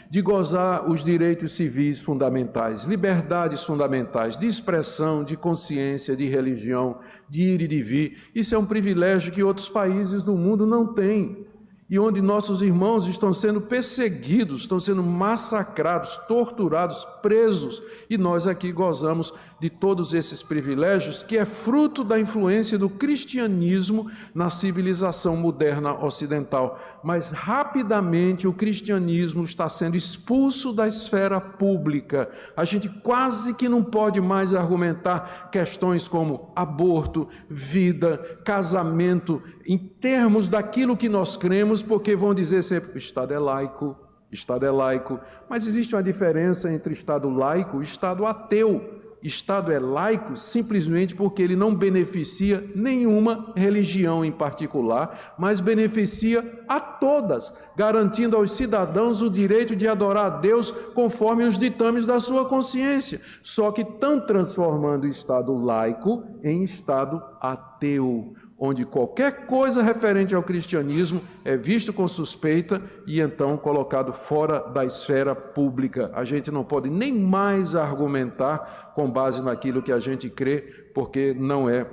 de gozar os direitos civis fundamentais, liberdades fundamentais, de expressão, de consciência, de religião, de ir e de vir. Isso é um privilégio que outros países do mundo não têm. E onde nossos irmãos estão sendo perseguidos, estão sendo massacrados, torturados, presos, e nós aqui gozamos de todos esses privilégios, que é fruto da influência do cristianismo na civilização moderna ocidental. Mas rapidamente o cristianismo está sendo expulso da esfera pública. A gente quase que não pode mais argumentar questões como aborto, vida, casamento, em termos daquilo que nós cremos, porque vão dizer sempre, o Estado é laico, mas existe uma diferença entre Estado laico e Estado ateu. Estado é laico simplesmente porque ele não beneficia nenhuma religião em particular, mas beneficia a todas, garantindo aos cidadãos o direito de adorar a Deus conforme os ditames da sua consciência. Só que estão transformando o Estado laico em Estado ateu, onde qualquer coisa referente ao cristianismo é visto com suspeita e então colocado fora da esfera pública. A gente não pode nem mais argumentar com base naquilo que a gente crê, porque não é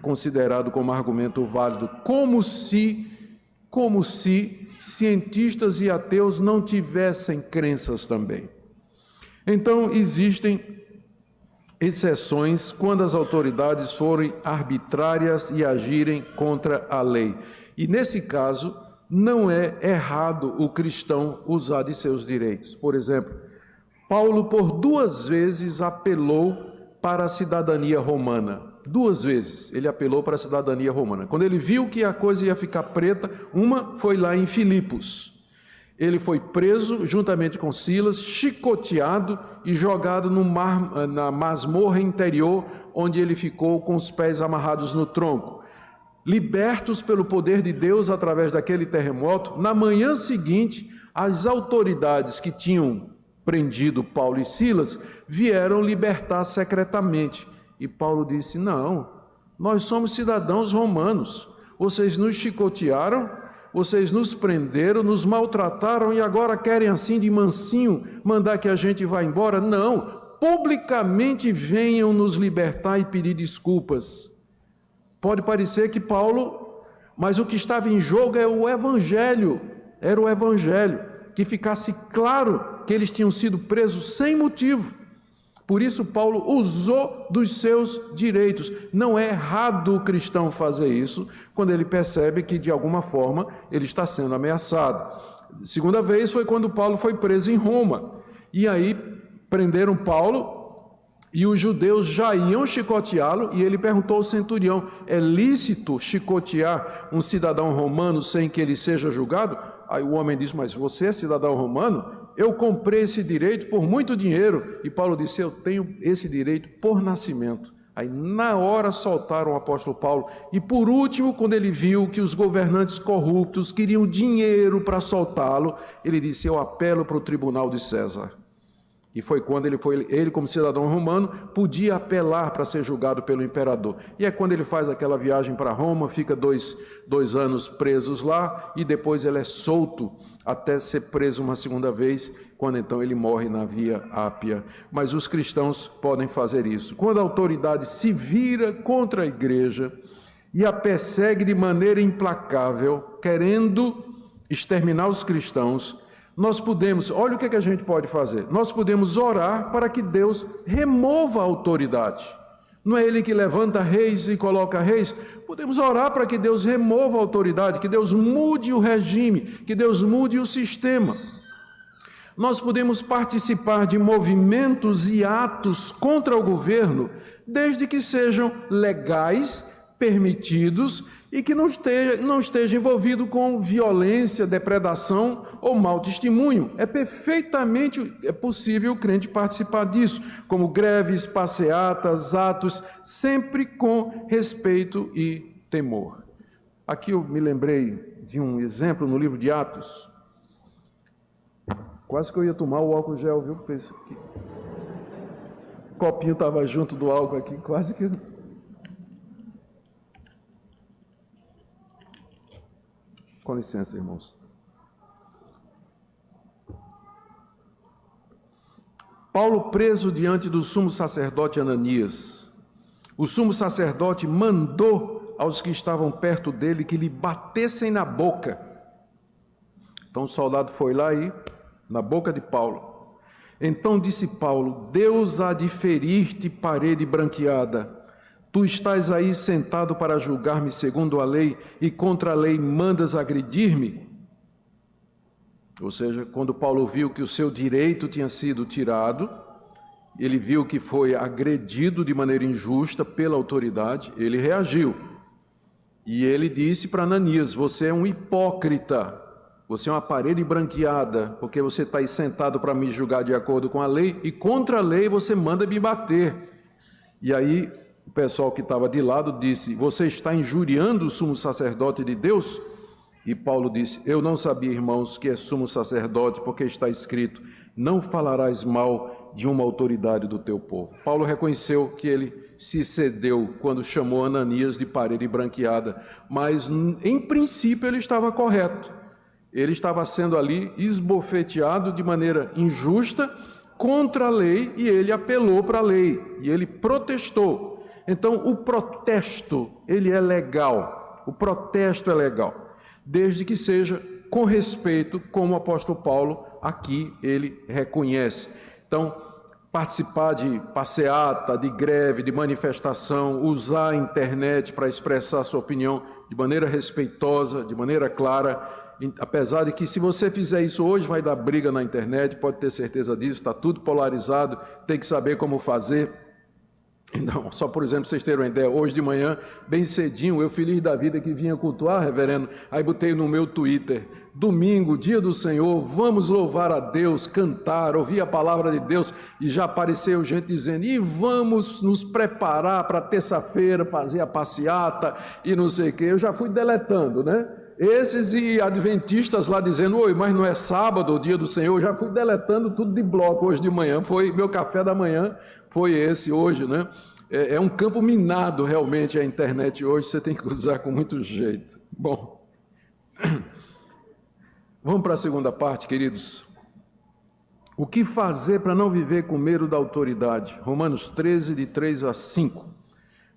considerado como argumento válido, como se cientistas e ateus não tivessem crenças também. Então, existem exceções quando as autoridades forem arbitrárias e agirem contra a lei. E nesse caso, não é errado o cristão usar de seus direitos. Por exemplo, Paulo por 2 vezes apelou para a cidadania romana. 2 vezes ele apelou para a cidadania romana. Quando ele viu que a coisa ia ficar preta, uma foi lá em Filipos. Ele foi preso juntamente com Silas, chicoteado e jogado na masmorra interior, onde ele ficou com os pés amarrados no tronco. Libertos pelo poder de Deus através daquele terremoto, na manhã seguinte, as autoridades que tinham prendido Paulo e Silas vieram libertar secretamente. E Paulo disse, não, nós somos cidadãos romanos, vocês nos chicotearam, vocês nos prenderam, nos maltrataram e agora querem assim de mansinho mandar que a gente vá embora? Não, publicamente venham nos libertar e pedir desculpas. Pode parecer que Paulo, mas o que estava em jogo é o Evangelho, era o Evangelho, que ficasse claro que eles tinham sido presos sem motivo. Por isso Paulo usou dos seus direitos. Não é errado o cristão fazer isso quando ele percebe que de alguma forma ele está sendo ameaçado. Segunda vez foi quando Paulo foi preso em Roma. E aí prenderam Paulo e os judeus já iam chicoteá-lo e ele perguntou ao centurião, é lícito chicotear um cidadão romano sem que ele seja julgado? Aí o homem disse, mas você é cidadão romano? Eu comprei esse direito por muito dinheiro. E Paulo disse, eu tenho esse direito por nascimento. Aí na hora soltaram o apóstolo Paulo. E por último, quando ele viu que os governantes corruptos queriam dinheiro para soltá-lo, ele disse, eu apelo para o tribunal de César. E foi quando ele como cidadão romano, podia apelar para ser julgado pelo imperador. E é quando ele faz aquela viagem para Roma, fica dois anos presos lá, e depois ele é solto até ser preso uma segunda vez, quando então ele morre na Via Ápia. Mas os cristãos podem fazer isso. Quando a autoridade se vira contra a igreja e a persegue de maneira implacável, querendo exterminar os cristãos, nós podemos, olha o que a gente pode fazer, nós podemos orar para que Deus remova a autoridade. Não é Ele que levanta reis e coloca reis? Podemos orar para que Deus remova a autoridade, que Deus mude o regime, que Deus mude o sistema. Nós podemos participar de movimentos e atos contra o governo, desde que sejam legais, permitidos e que não esteja envolvido com violência, depredação ou mau testemunho. É perfeitamente possível o crente participar disso, como greves, passeatas, atos, sempre com respeito e temor. Aqui eu me lembrei de um exemplo no livro de Atos. Quase que eu ia tomar o álcool gel, viu? O copinho estava junto do álcool aqui, quase que... Com licença, irmãos. Paulo preso diante do sumo sacerdote Ananias. O sumo sacerdote mandou aos que estavam perto dele que lhe batessem na boca. Então o soldado foi lá e, na boca de Paulo. Então disse Paulo: Deus há de ferir-te, parede branqueada. Tu estás aí sentado para julgar-me segundo a lei, e contra a lei mandas agredir-me? Ou seja, quando Paulo viu que o seu direito tinha sido tirado, ele viu que foi agredido de maneira injusta pela autoridade, ele reagiu. E ele disse para Ananias: você é um hipócrita, você é uma parede branqueada, porque você está aí sentado para me julgar de acordo com a lei, e contra a lei você manda me bater. E aí o pessoal que estava de lado disse: você está injuriando o sumo sacerdote de Deus? E Paulo disse: eu não sabia, irmãos, que é sumo sacerdote, porque está escrito: não falarás mal de uma autoridade do teu povo. Paulo reconheceu que ele se excedeu quando chamou Ananias de parede branqueada, mas em princípio ele estava correto. Ele estava sendo ali esbofeteado de maneira injusta contra a lei, e ele apelou para a lei, e ele protestou. Então, o protesto, ele é legal, o protesto é legal, desde que seja com respeito, como o apóstolo Paulo aqui ele reconhece. Então, participar de passeata, de greve, de manifestação, usar a internet para expressar sua opinião de maneira respeitosa, de maneira clara, apesar de que se você fizer isso hoje vai dar briga na internet, pode ter certeza disso, está tudo polarizado, tem que saber como fazer. Não, só por exemplo, vocês terem uma ideia, hoje de manhã, bem cedinho, eu feliz da vida que vinha cultuar, reverendo, aí botei no meu Twitter: domingo, dia do Senhor, vamos louvar a Deus, cantar, ouvir a palavra de Deus, e já apareceu gente dizendo: e vamos nos preparar para terça-feira, fazer a passeata, e não sei o quê. Eu já fui deletando, né? Esses e adventistas lá dizendo: oi, mas não é sábado, o dia do Senhor. Eu já fui deletando tudo de bloco hoje de manhã, foi meu café da manhã, foi esse hoje, né? É um campo minado realmente a internet hoje, você tem que usar com muito jeito. Bom, vamos para a segunda parte, queridos. O que fazer para não viver com medo da autoridade? Romanos 13, de 3 a 5.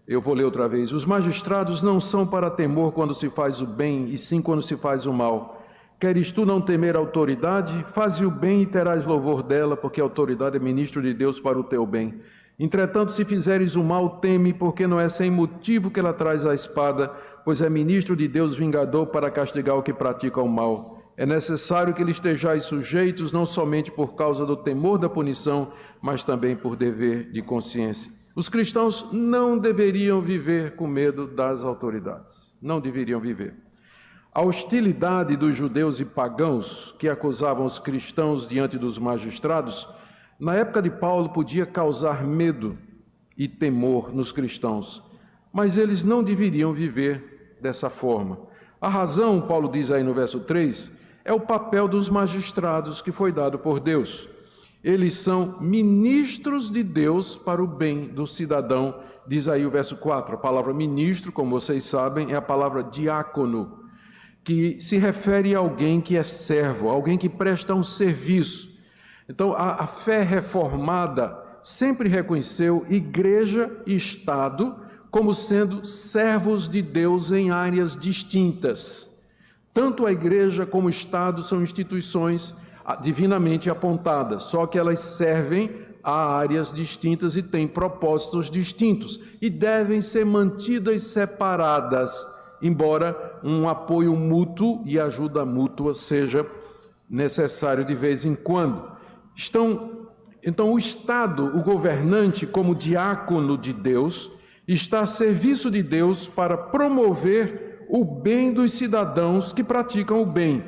Eu vou ler outra vez. Os magistrados não são para temor quando se faz o bem, e sim quando se faz o mal. Queres tu não temer a autoridade? Faze o bem e terás louvor dela, porque a autoridade é ministro de Deus para o teu bem. Entretanto, se fizeres o mal, teme, porque não é sem motivo que ela traz a espada, pois é ministro de Deus vingador para castigar o que pratica o mal. É necessário que lhe estejais sujeitos, não somente por causa do temor da punição, mas também por dever de consciência. Os cristãos não deveriam viver com medo das autoridades. Não deveriam viver. A hostilidade dos judeus e pagãos que acusavam os cristãos diante dos magistrados, na época de Paulo, podia causar medo e temor nos cristãos, mas eles não deveriam viver dessa forma. A razão, Paulo diz aí no verso 3, é o papel dos magistrados que foi dado por Deus. Eles são ministros de Deus para o bem do cidadão, diz aí o verso 4. A palavra ministro, como vocês sabem, é a palavra diácono, que se refere a alguém que é servo, alguém que presta um serviço. Então, a fé reformada sempre reconheceu igreja e Estado como sendo servos de Deus em áreas distintas. Tanto a igreja como o Estado são instituições divinamente apontadas, só que elas servem a áreas distintas e têm propósitos distintos, e devem ser mantidas separadas, embora um apoio mútuo e ajuda mútua seja necessário de vez em quando. Então o Estado, o governante, como diácono de Deus, está a serviço de Deus para promover o bem dos cidadãos que praticam o bem.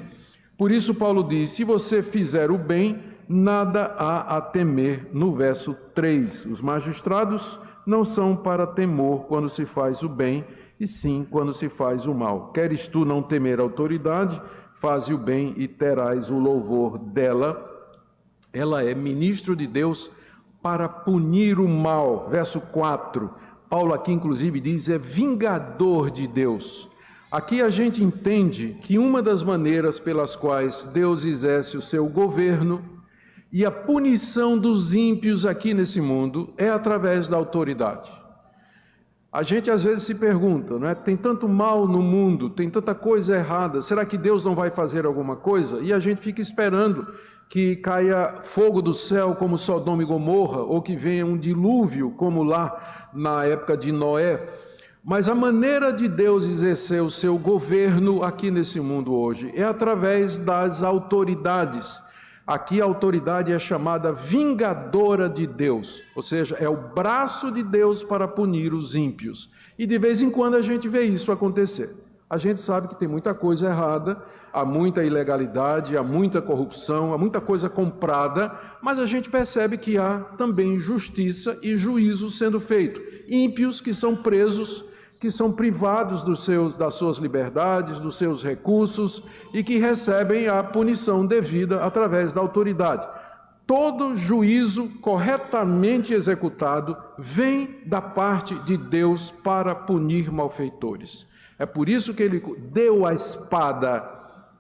Por isso Paulo diz, se você fizer o bem, nada há a temer, no verso 3. Os magistrados não são para temor quando se faz o bem, e sim quando se faz o mal. Queres tu não temer a autoridade, faze o bem e terás o louvor dela. Ela é ministro de Deus para punir o mal. Verso 4, Paulo aqui inclusive diz, é vingador de Deus. Aqui a gente entende que uma das maneiras pelas quais Deus exerce o seu governo e a punição dos ímpios aqui nesse mundo é através da autoridade. A gente às vezes se pergunta, não é? Tem tanto mal no mundo, tem tanta coisa errada, será que Deus não vai fazer alguma coisa? E a gente fica esperando que caia fogo do céu como Sodoma e Gomorra, ou que venha um dilúvio como lá na época de Noé. Mas a maneira de Deus exercer o seu governo aqui nesse mundo hoje é através das autoridades. Aqui a autoridade é chamada vingadora de Deus, ou seja, é o braço de Deus para punir os ímpios. E de vez em quando a gente vê isso acontecer. A gente sabe que tem muita coisa errada, há muita ilegalidade, há muita corrupção, há muita coisa comprada, mas a gente percebe que há também justiça e juízo sendo feito. Ímpios que são presos, que são privados das suas liberdades, dos seus recursos e que recebem a punição devida através da autoridade. Todo juízo corretamente executado vem da parte de Deus para punir malfeitores. É por isso que ele deu a espada.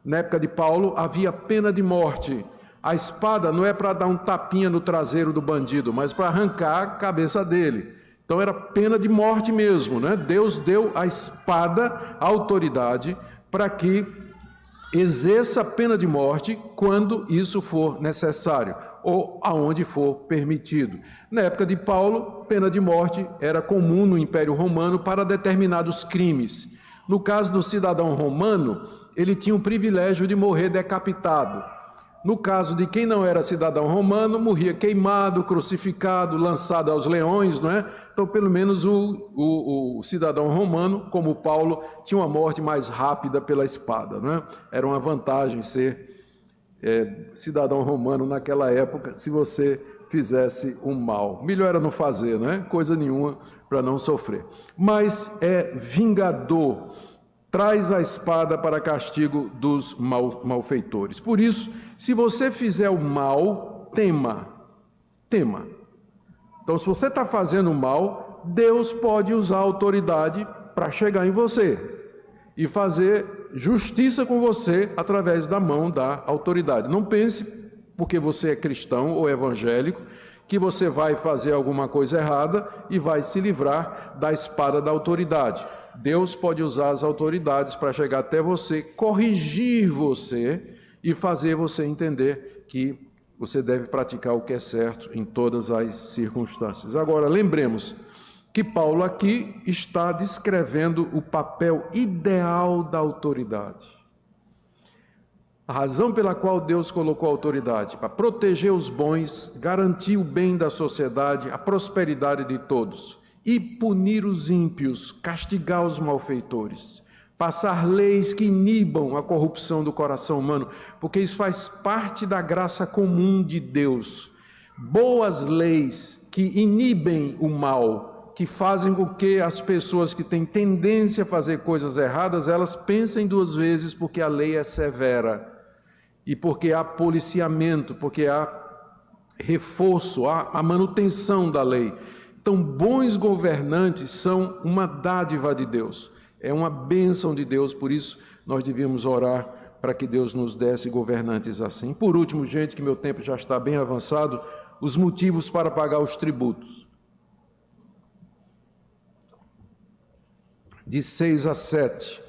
Na época de Paulo havia pena de morte. A espada não é para dar um tapinha no traseiro do bandido, mas para arrancar a cabeça dele. Então era pena de morte mesmo, né? Deus deu a espada, a autoridade, para que exerça a pena de morte quando isso for necessário, ou aonde for permitido. Na época de Paulo, pena de morte era comum no Império Romano para determinados crimes. No caso do cidadão romano, ele tinha o privilégio de morrer decapitado. No caso de quem não era cidadão romano, morria queimado, crucificado, lançado aos leões, não é? Então, pelo menos o cidadão romano, como Paulo, tinha uma morte mais rápida pela espada, não é? Era uma vantagem ser cidadão romano naquela época, se você fizesse o mal. Melhor era não fazer, não é? Coisa nenhuma para não sofrer. Mas é vingador. Traz a espada para castigo dos malfeitores. Por isso, se você fizer o mal, tema. Então, se você está fazendo o mal, Deus pode usar a autoridade para chegar em você e fazer justiça com você através da mão da autoridade. Não pense, porque você é cristão ou evangélico, que você vai fazer alguma coisa errada e vai se livrar da espada da autoridade. Deus pode usar as autoridades para chegar até você, corrigir você e fazer você entender que você deve praticar o que é certo em todas as circunstâncias. Agora, lembremos que Paulo aqui está descrevendo o papel ideal da autoridade. A razão pela qual Deus colocou a autoridade, para proteger os bons, garantir o bem da sociedade, a prosperidade de todos, e punir os ímpios, castigar os malfeitores, passar leis que inibam a corrupção do coração humano, porque isso faz parte da graça comum de Deus. Boas leis que inibem o mal, que fazem com que as pessoas que têm tendência a fazer coisas erradas, elas pensem duas vezes, porque a lei é severa, e porque há policiamento, porque há reforço, há a manutenção da lei. Então, bons governantes são uma dádiva de Deus, é uma bênção de Deus, por isso nós devíamos orar para que Deus nos desse governantes assim. Por último, gente, que meu tempo já está bem avançado, os motivos para pagar os tributos. De 6 a 7.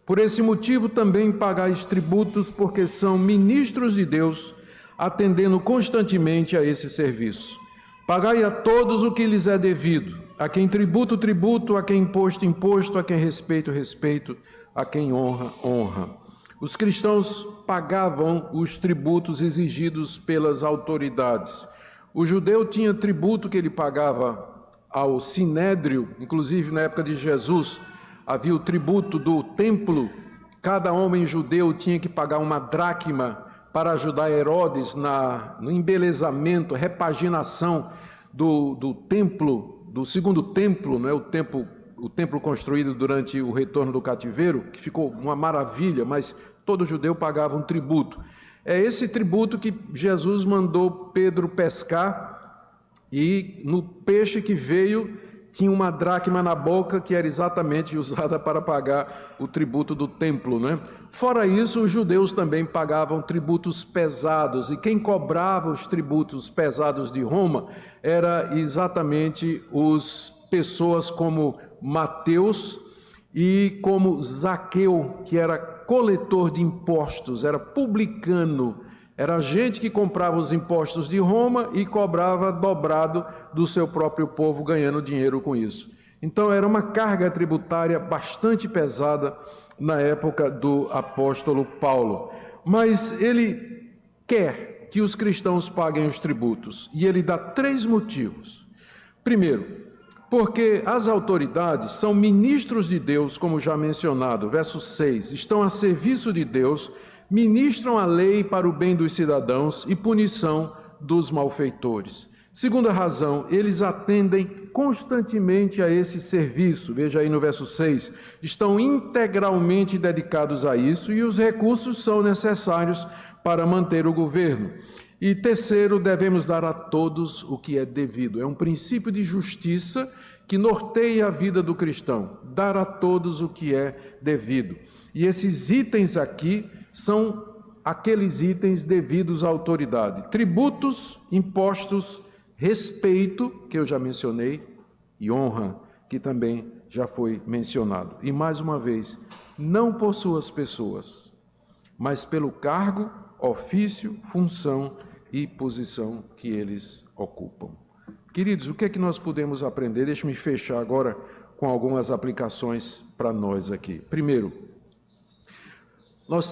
Por esse motivo também pagais tributos, porque são ministros de Deus, atendendo constantemente a esse serviço. Pagai a todos o que lhes é devido, a quem tributo, tributo, a quem imposto, imposto, a quem respeito, respeito, a quem honra, honra. Os cristãos pagavam os tributos exigidos pelas autoridades. O judeu tinha tributo que ele pagava ao sinédrio, inclusive na época de Jesus, havia o tributo do templo, cada homem judeu tinha que pagar uma dracma para ajudar Herodes no embelezamento, repaginação do templo, do segundo templo, não é? O templo construído durante o retorno do cativeiro, que ficou uma maravilha, mas todo judeu pagava um tributo. É esse tributo que Jesus mandou Pedro pescar, e no peixe que veio tinha uma dracma na boca, que era exatamente usada para pagar o tributo do templo, né? Fora isso, os judeus também pagavam tributos pesados, e quem cobrava os tributos pesados de Roma era exatamente pessoas como Mateus e como Zaqueu, que era coletor de impostos, era publicano, era gente que comprava os impostos de Roma e cobrava dobrado do seu próprio povo, ganhando dinheiro com isso. Então era uma carga tributária bastante pesada na época do apóstolo Paulo. Mas ele quer que os cristãos paguem os tributos, e ele dá 3 motivos. Primeiro, porque as autoridades são ministros de Deus, como já mencionado, verso 6, estão a serviço de Deus, ministram a lei para o bem dos cidadãos e punição dos malfeitores. Segunda razão, eles atendem constantemente a esse serviço. Veja aí no verso 6, estão integralmente dedicados a isso, e os recursos são necessários para manter o governo. E terceiro, devemos dar a todos o que é devido. É um princípio de justiça que norteia a vida do cristão, dar a todos o que é devido. E esses itens aqui são aqueles itens devidos à autoridade: tributos, impostos, respeito, que eu já mencionei, e honra, que também já foi mencionado. E mais uma vez, não por suas pessoas, mas pelo cargo, ofício, função e posição que eles ocupam. Queridos, o que é que nós podemos aprender? Deixe-me fechar agora com algumas aplicações para nós aqui. Primeiro,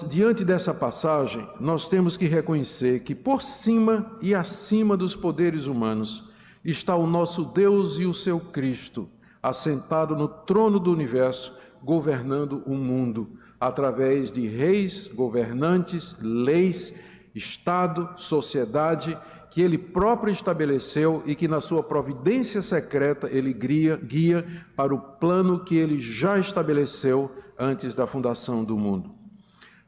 diante dessa passagem, nós temos que reconhecer que por cima e acima dos poderes humanos está o nosso Deus e o seu Cristo, assentado no trono do universo, governando o mundo, através de reis, governantes, leis, Estado, sociedade, que ele próprio estabeleceu e que na sua providência secreta ele guia para o plano que ele já estabeleceu antes da fundação do mundo.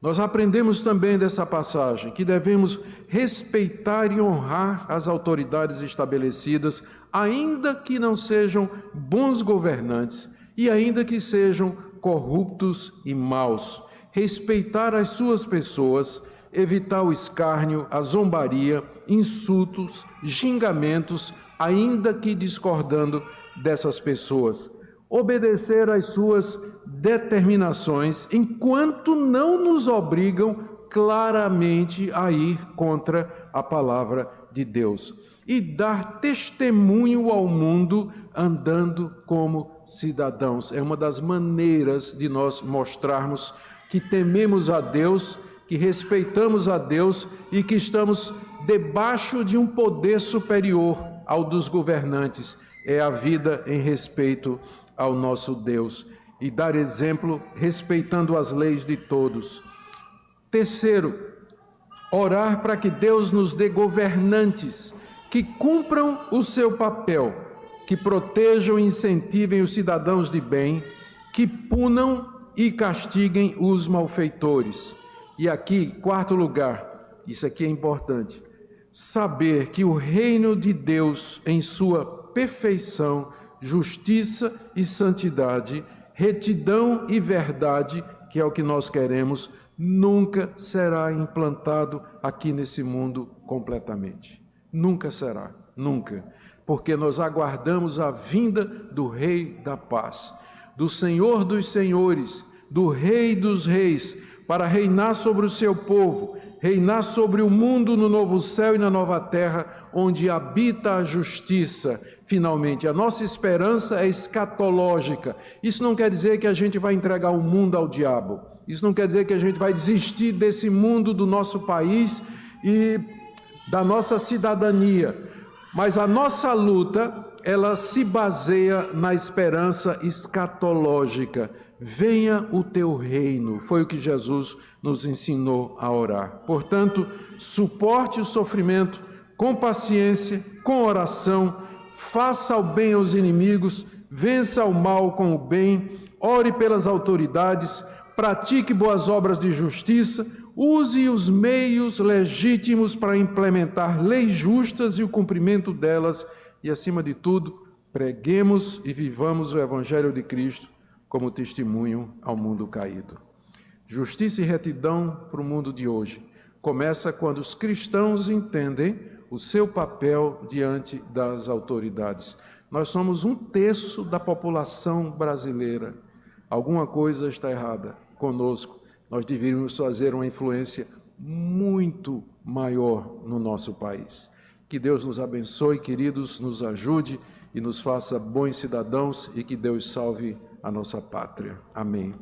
Nós aprendemos também dessa passagem que devemos respeitar e honrar as autoridades estabelecidas, ainda que não sejam bons governantes e ainda que sejam corruptos e maus. Respeitar as suas pessoas, evitar o escárnio, a zombaria, insultos, xingamentos, ainda que discordando dessas pessoas. Obedecer às suas determinações, enquanto não nos obrigam claramente a ir contra a palavra de Deus. E dar testemunho ao mundo andando como cidadãos. É uma das maneiras de nós mostrarmos que tememos a Deus, que respeitamos a Deus e que estamos debaixo de um poder superior ao dos governantes. É a vida em respeito ao nosso Deus. E dar exemplo respeitando as leis de todos. Terceiro, orar para que Deus nos dê governantes que cumpram o seu papel, que protejam e incentivem os cidadãos de bem, que punam e castiguem os malfeitores. E aqui, quarto lugar, isso aqui é importante, saber que o reino de Deus em sua perfeição, justiça e santidade, retidão e verdade, que é o que nós queremos, nunca será implantado aqui nesse mundo completamente. Nunca será, nunca. Porque nós aguardamos a vinda do Rei da Paz, do Senhor dos Senhores, do Rei dos Reis, para reinar sobre o seu povo, reinar sobre o mundo no novo céu e na nova terra, onde habita a justiça. Finalmente, a nossa esperança é escatológica. Isso não quer dizer que a gente vai entregar o mundo ao diabo. Isso não quer dizer que a gente vai desistir desse mundo, do nosso país e da nossa cidadania. Mas a nossa luta, ela se baseia na esperança escatológica. venha o teu reino. Foi o que Jesus nos ensinou a orar. Portanto, suporte o sofrimento com paciência, com oração, faça o bem aos inimigos, vença o mal com o bem, ore pelas autoridades, pratique boas obras de justiça, use os meios legítimos para implementar leis justas e o cumprimento delas e, acima de tudo, preguemos e vivamos o Evangelho de Cristo como testemunho ao mundo caído. Justiça e retidão para o mundo de hoje começa quando os cristãos entendem o seu papel diante das autoridades. Nós somos 1/3 da população brasileira. Alguma coisa está errada conosco. Nós deveríamos fazer uma influência muito maior no nosso país. Que Deus nos abençoe, queridos, nos ajude e nos faça bons cidadãos e que Deus salve a nossa pátria. Amém.